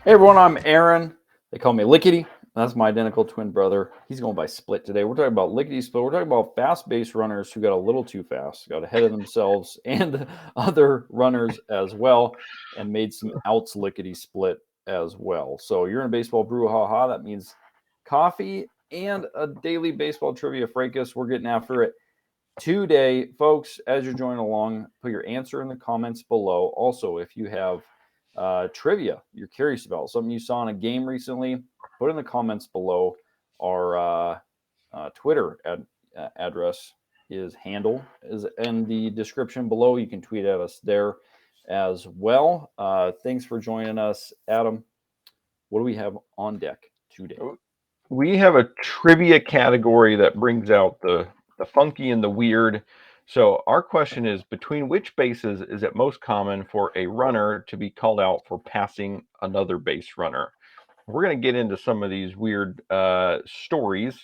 Hey everyone, I'm Aaron. They call me Lickety. That's my identical twin brother. He's going by Split today. We're talking about Lickety Split. We're talking about fast base runners who got a little too fast, got ahead of themselves and other runners as well, and made some outs lickety split as well. So you're in a baseball brouhaha. That means coffee and a daily baseball trivia fracas. We're getting after it today, folks. As you're joining along, put your answer in the comments below. Also, if you have trivia you're curious about, something you saw in a game recently, put it in the comments below. Our Twitter address handle is in the description below. You can tweet at us there as well. Thanks for joining us, Adam. What do we have on deck today? We have a trivia category that brings out the funky and the weird. So our question is, between which bases is it most common for a runner to be called out for passing another base runner? We're going to get into some of these weird stories,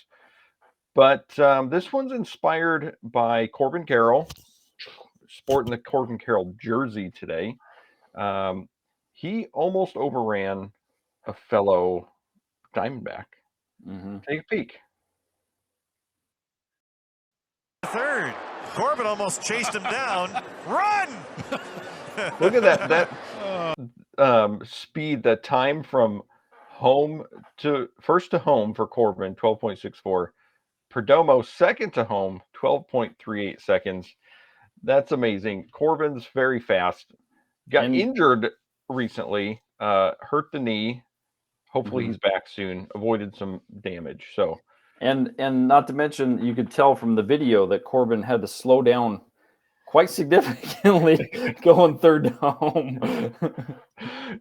but this one's inspired by Corbin Carroll, sporting the Corbin Carroll jersey today. He almost overran a fellow Diamondback. Mm-hmm. Take a peek. Third. Corbin almost chased him down. Run! Look at that speed, that time from home to first to home for Corbin, 12.64. Perdomo second to home, 12.38 seconds. That's amazing. Corbin's very fast. Got injured recently, hurt the knee. Hopefully he's back soon. Avoided some damage. So and not to mention, you could tell from the video that Corbin had to slow down quite significantly going third to home.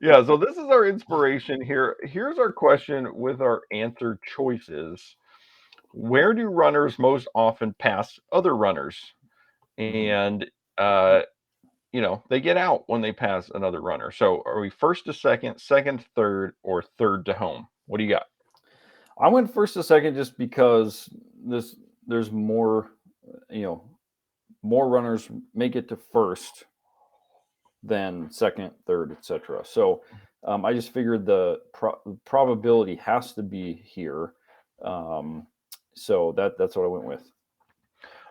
Yeah, so this is our inspiration here. Here's our question with our answer choices. Where do runners most often pass other runners? And they get out when they pass another runner. So are we first to second, second to third, or third to home? What do you got? I went first to second just because there's more, more runners make it to first than second, third, etc. So I just figured the probability has to be here. So that's what I went with.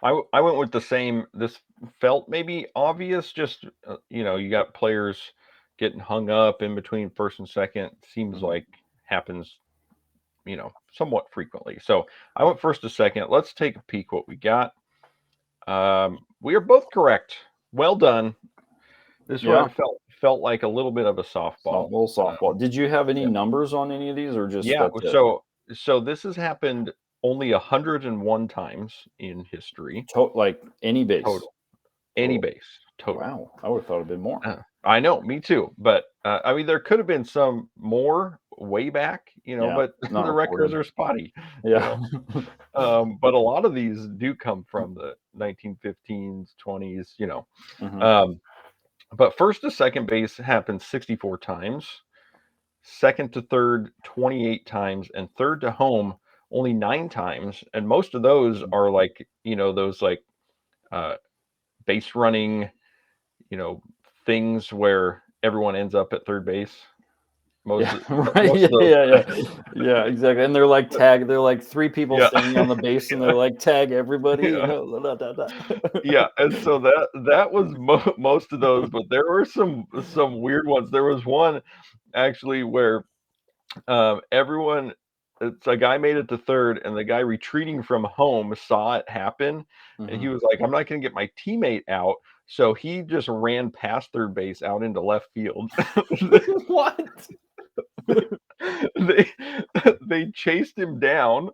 I went with the same. This felt maybe obvious. Just you got players getting hung up in between first and second. Seems like happens, somewhat frequently. So I went first to second. Let's take a peek what we got. We are both correct. Well done. This one felt like a little bit of a softball. Softball. Did you have any numbers on any of these, or just So this has happened only 101 times in history. Like any base total. Any base total. Wow, I would have thought it'd been more. I know, me too. But I mean, there could have been some more way back, but the records are spotty. Yeah. But a lot of these do come from the 1915s, 20s, But first to second base happened 64 times, second to third 28 times, and third to home only 9 times. And most of those are like, those like base running, things where everyone ends up at third base. Yeah, exactly. And they're like tag. They're like 3 people standing on the base, and they're like tag everybody. Yeah, and so that was most of those, but there were some weird ones. There was one actually where it's a guy made it to third, and the guy retreating from home saw it happen, and he was like, "I'm not going to get my teammate out." So he just ran past third base out into left field. What? They chased him down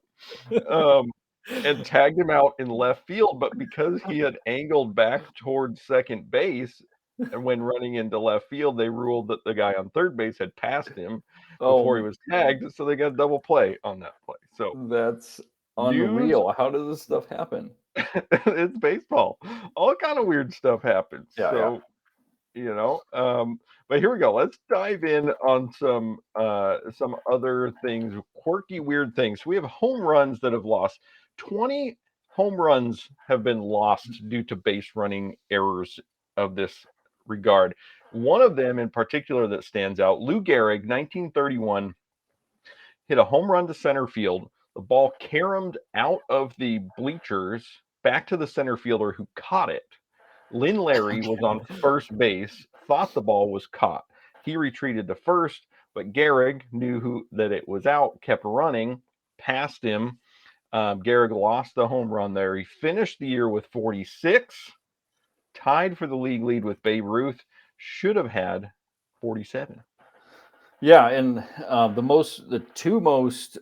and tagged him out in left field, but because he had angled back towards second base and when running into left field, they ruled that the guy on third base had passed him before he was tagged, so they got a double play on that play. So that's unreal. How does this stuff happen? It's baseball. All kind of weird stuff happens. But here we go. Let's dive in on some other things, quirky, weird things. We have home runs that have lost. 20 home runs have been lost due to base running errors of this regard. One of them in particular that stands out, Lou Gehrig, 1931, hit a home run to center field. The ball caromed out of the bleachers back to the center fielder who caught it. Lynn Larry was on first base, thought the ball was caught. He retreated to first, but Gehrig knew that it was out, kept running, passed him. Gehrig lost the home run there. He finished the year with 46, tied for the league lead with Babe Ruth, should have had 47. Yeah, and the two most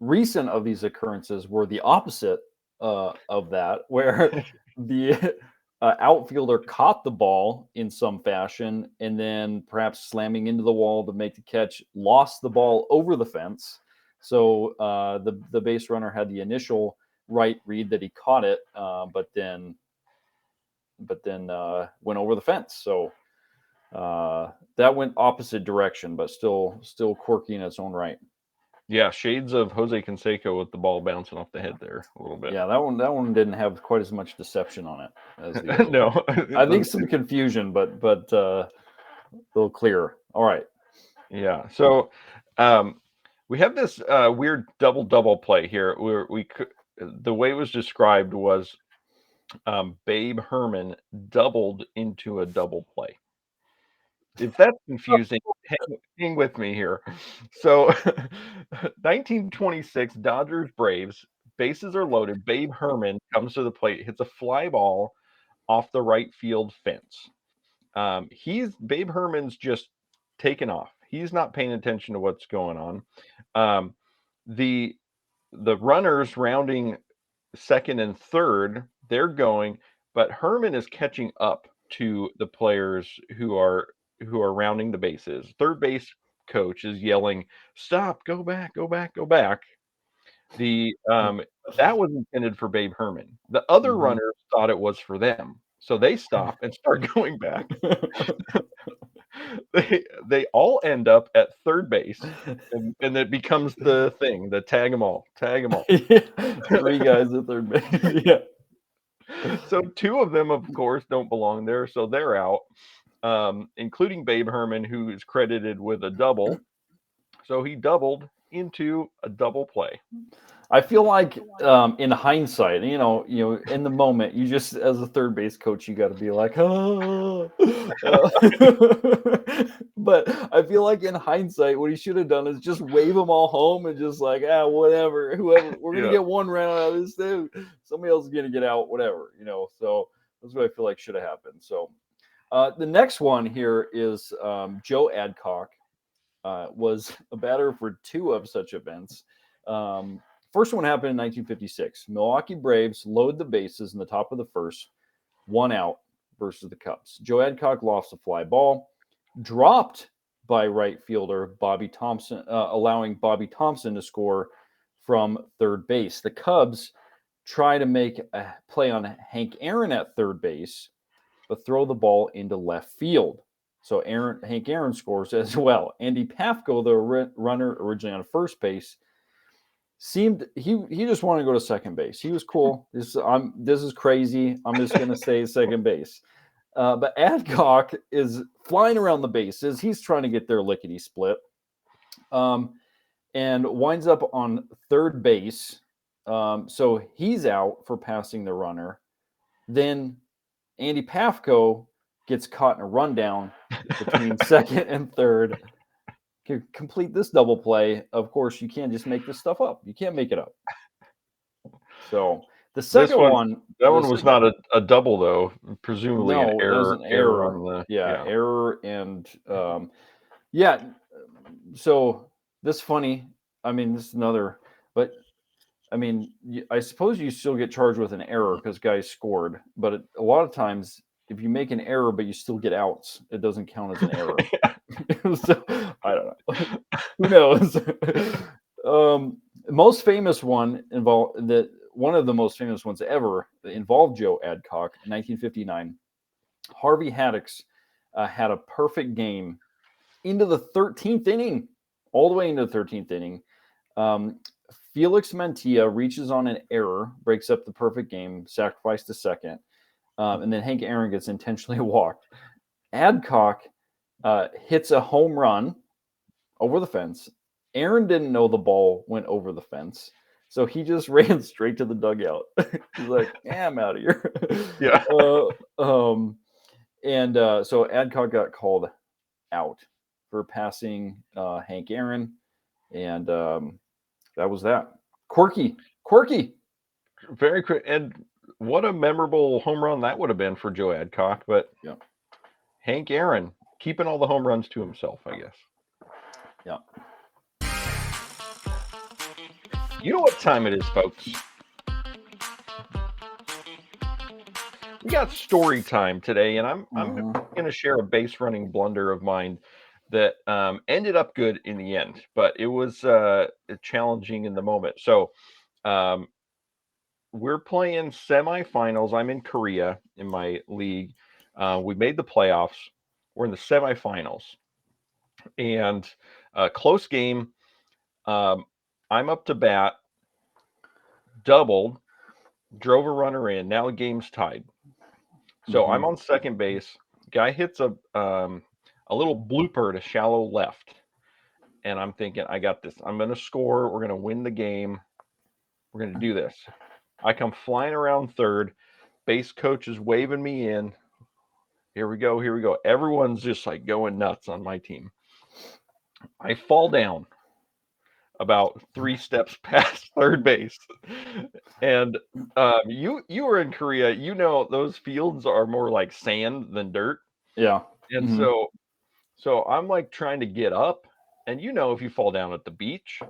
recent of these occurrences were the opposite of that, where the outfielder caught the ball in some fashion and then perhaps slamming into the wall to make the catch, lost the ball over the fence. So the base runner had the initial right read that he caught it, but then went over the fence. So that went opposite direction, but still quirky in its own right. Yeah, shades of Jose Canseco with the ball bouncing off the head there a little bit. Yeah, that one didn't have quite as much deception on it as the other No, one. I think some confusion, but a little clearer. All right. Yeah. So we have this weird double play here where the way it was described was Babe Herman doubled into a double play. If that's confusing, hang with me here. So 1926 Dodgers Braves, bases are loaded. Babe Herman comes to the plate, hits a fly ball off the right field fence. Babe Herman's just taken off. He's not paying attention to what's going on. The runners rounding second and third, they're going, but Herman is catching up to the players who are rounding the bases. Third base coach is yelling, "Stop! Go back! Go back! Go back!" That was intended for Babe Herman. The other runners thought it was for them, so they stop and start going back. They all end up at third base, and it becomes the thing, the tag them all. 3 guys at third base. Yeah. So 2 of them, of course, don't belong there, so they're out, including Babe Herman, who is credited with a double. So he doubled into a double play. I feel like in hindsight, in the moment, you just, as a third base coach, you got to be like, oh. But I feel like in hindsight, what he should have done is just wave them all home and just like, whatever, whoever, we're going to get one round out of this too. Somebody else is going to get out, whatever, So that's what I feel like should have happened. So the next one here is Joe Adcock was a batter for 2 of such events. First one happened in 1956. Milwaukee Braves load the bases in the top of the first, 1 out versus the Cubs. Joe Adcock lost a fly ball, dropped by right fielder Bobby Thompson, allowing Bobby Thompson to score from third base. The Cubs try to make a play on Hank Aaron at third base, but throw the ball into left field. So Hank Aaron scores as well. Andy Pafko, the runner originally on first base, seemed he just wanted to go to second base. He was cool. This is crazy. I'm just going to stay second base. But Adcock is flying around the bases. He's trying to get their lickety split, and winds up on third base. So he's out for passing the runner. Then Andy Pafko gets caught in a rundown between second and third. To complete this double play, of course, you can't just make this stuff up. You can't make it up. So the second one was not a double, though. Presumably an error. Error on the error and So this funny. I mean, this is another, but I mean, I suppose you still get charged with an error because guys scored, but a lot of times, if you make an error but you still get outs, it doesn't count as an error. So, I don't know. Who knows? Most famous one one of the most famous ones ever involved Joe Adcock in 1959. Harvey Haddix had a perfect game into the 13th inning, all the way into the 13th inning. Felix Mantilla reaches on an error, breaks up the perfect game, sacrificed to second. and then Hank Aaron gets intentionally walked. Adcock hits a home run over the fence. Aaron didn't know the ball went over the fence, so he just ran straight to the dugout. He's like, "Yeah, I'm out of here." Yeah. So Adcock got called out for passing Hank Aaron, and that was that. Quirky. Very quick. And what a memorable home run that would have been for Joe Adcock. But Yeah. Hank Aaron keeping all the home runs to himself, I guess. Yeah. You know what time it is, folks? We got story time today, and I'm going to share a base running blunder of mine that ended up good in the end, but it was challenging in the moment. So we're playing semifinals. I'm in Korea in my league. We made the playoffs. We're in the semifinals, and close game. I'm up to bat, doubled, drove a runner in. Now the game's tied. So I'm on second base. Guy hits a little blooper to shallow left. And I'm thinking, I got this. I'm going to score. We're going to win the game. We're going to do this. I come flying around third. Base coach is waving me in. Here we go. Everyone's just like going nuts on my team. I fall down about 3 steps past third base. And you were in Korea. You know those fields are more like sand than dirt. Yeah. And so I'm like trying to get up. And if you fall down at the beach,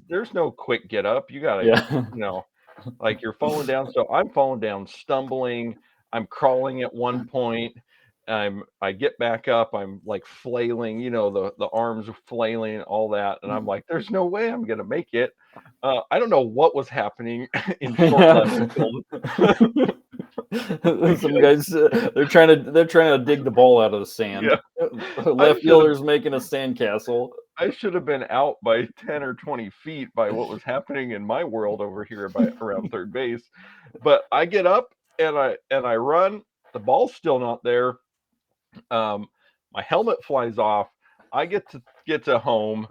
there's no quick get up. You gotta, like you're falling down. So I'm falling down, stumbling. I'm crawling at one point. I get back up. I'm like flailing, the arms flailing, all that. And I'm like, there's no way I'm gonna make it. I don't know what was happening in short left field. Some guys they're trying to dig the ball out of the sand. Yeah. Left fielder's making a sandcastle. I should have been out by 10 or 20 feet by what was happening in my world over here around third base. But I get up and I run. The ball's still not there. My helmet flies off. I get to home.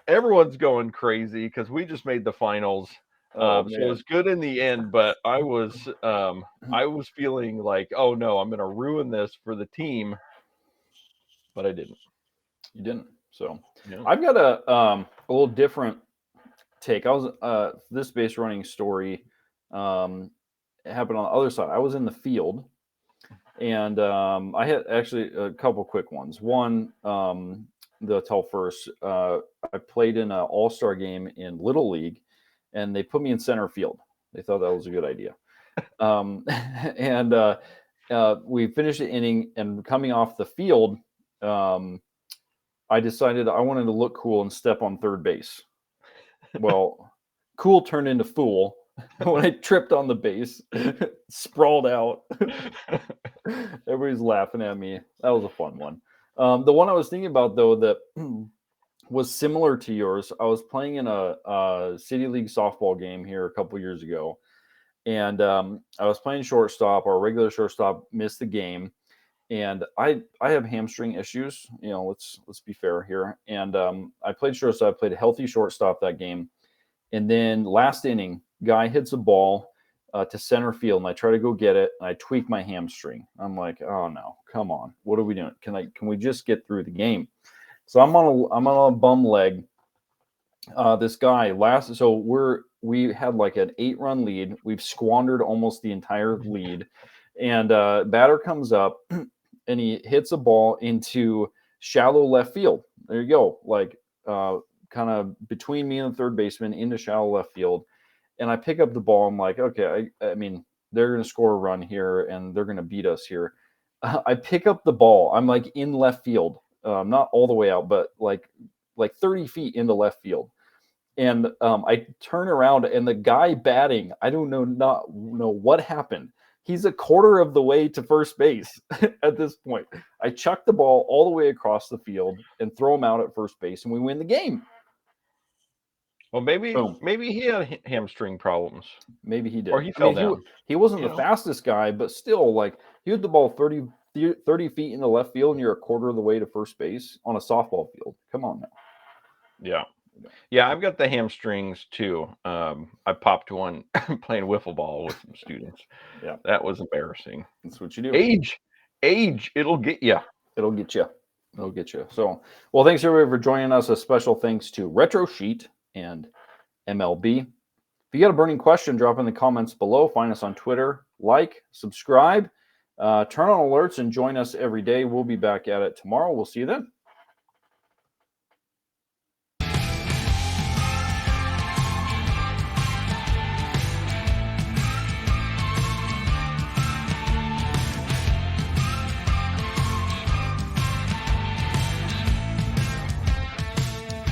Everyone's going crazy because we just made the finals. So it was good in the end, but I was feeling like, oh no, I'm going to ruin this for the team, but I didn't. You didn't. So Yeah. I've got a little different take. I was this base running story happened on the other side. I was in the field, and I had actually a couple quick ones. One, the tell first. I played in an all-star game in Little League, and they put me in center field. They thought that was a good idea. And we finished the inning, and coming off the field, I decided I wanted to look cool and step on third base. Well, cool turned into fool when I tripped on the base, sprawled out. Everybody's laughing at me. That was a fun one. The one I was thinking about, though, that was similar to yours, I was playing in a City League softball game here a couple years ago. And I was playing shortstop. Our regular shortstop missed the game. And I have hamstring issues, let's be fair here. And I played shortstop, I played a healthy shortstop that game. And then last inning, guy hits a ball to center field, and I try to go get it, and I tweak my hamstring. I'm like, oh no, come on, what are we doing? Can we just get through the game? So I'm on a bum leg. This guy we had like an 8-run lead. We've squandered almost the entire lead, and batter comes up. And he hits a ball into shallow left field. There you go. Like kind of between me and the third baseman into shallow left field. And I pick up the ball. I'm like, okay, I mean, they're going to score a run here and they're going to beat us here. I pick up the ball. I'm like in left field, not all the way out, but like 30 feet into left field. And I turn around, and the guy batting, I don't know what happened. He's a quarter of the way to first base at this point. I chuck the ball all the way across the field and throw him out at first base, and we win the game. Well, maybe Boom. he had hamstring problems. Maybe he did. Or he fell down. He wasn't You the know? fastest guy, but still, like, he hit the ball 30 feet in the left field, and you're a quarter of the way to first base on a softball field. Come on now. Yeah, I've got the hamstrings too. I popped one playing wiffle ball with some students. Yeah. That was embarrassing. That's what you do. Age, it'll get you. It'll get you. It'll get you. So, well, thanks everybody for joining us. A special thanks to Retro Sheet and MLB. If you got a burning question, drop in the comments below. Find us on Twitter. Like, subscribe, turn on alerts, and join us every day. We'll be back at it tomorrow. We'll see you then.